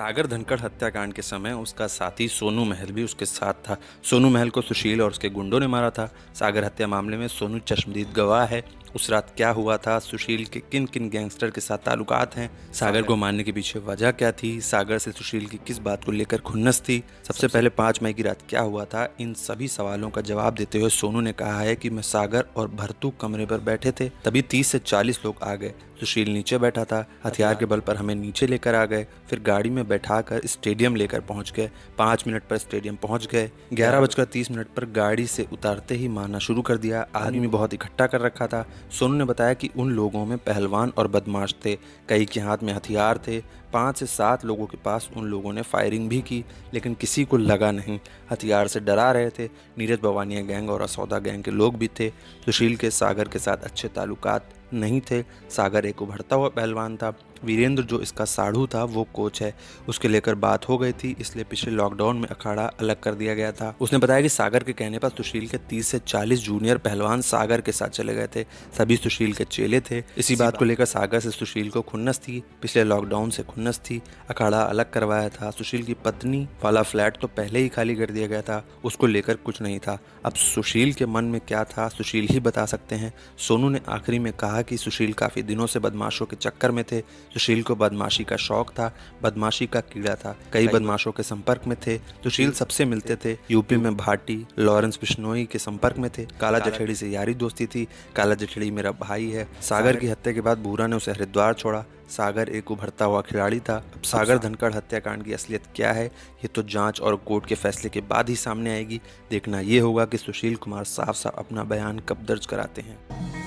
सागर धनखड़ हत्याकांड के समय उसका साथी सोनू महल भी उसके साथ था। सोनू महल को सुशील और उसके गुंडों ने मारा था। सागर हत्या मामले में सोनू चश्मदीद गवाह है। उस रात क्या हुआ था, सुशील के किन किन गैंगस्टर के साथ ताल्लुकात हैं, सागर को मारने के पीछे वजह क्या थी, सागर से सुशील की किस बात को लेकर खुन्नस थी, सबसे पहले 5 मई की रात क्या हुआ था, इन सभी सवालों का जवाब देते हुए सोनू ने कहा है कि मैं सागर और भरतू कमरे पर बैठे थे, तभी 30 से 40 लोग आ गए। सुशील नीचे बैठा था, हथियार के बल पर हमें नीचे लेकर आ गए, फिर गाड़ी में बैठाकर स्टेडियम लेकर पहुंच गए। 5 मिनट पर स्टेडियम पहुंच गए। 11:30 पर गाड़ी से उतारते ही मारना शुरू कर दिया। आदमी बहुत इकट्ठा कर रखा था। सोनू ने बताया कि उन लोगों में पहलवान और बदमाश थे, कई के हाथ में हथियार थे। 5 से 7 लोगों के पास उन लोगों ने फायरिंग भी की, लेकिन किसी को लगा नहीं। हथियार से डरा रहे थे। नीरज बवानिया गैंग और असौदा गैंग के लोग भी थे। सुशील के सागर के साथ अच्छे ताल्लुकात नहीं थे। सागर एक उभरता हुआ पहलवान था। वीरेंद्र जो इसका साढ़ू था वो कोच है, उसके लेकर बात हो गई थी, इसलिए पिछले लॉकडाउन में अखाड़ा अलग कर दिया गया था। उसने बताया कि सागर के कहने पर सुशील के 30 से 40 जूनियर पहलवान सागर के साथ चले गए थे। सभी सुशील के चेले थे। इसी बात को लेकर सागर से सुशील को खुन्नस थी, पिछले लॉकडाउन से खुन्नस थी। अखाड़ा अलग करवाया था। सुशील की पत्नी वाला फ्लैट तो पहले ही खाली कर दिया गया था, उसको लेकर कुछ नहीं था। अब सुशील के मन में क्या था सुशील ही बता सकते हैं। सोनू ने आखिरी में कहा कि सुशील काफी दिनों से बदमाशों के चक्कर में थे। सुशील को बदमाशी का शौक था, बदमाशी का कीड़ा था, कई बदमाशों के संपर्क में थे। सुशील सबसे मिलते थे। यूपी में भाटी, लॉरेंस बिश्नोई के संपर्क में थे। काला जठेड़ी से यारी दोस्ती थी। काला जठेड़ी मेरा भाई है। सागर की हत्या के बाद भूरा ने उसे हरिद्वार छोड़ा। सागर एक उभरता हुआ खिलाड़ी था। अब सागर धनखड़ हत्याकांड की असलियत क्या है, ये तो जांच और कोर्ट के फैसले के बाद ही सामने आएगी। देखना ये होगा कि सुशील कुमार साफ साफ अपना बयान कब दर्ज कराते हैं।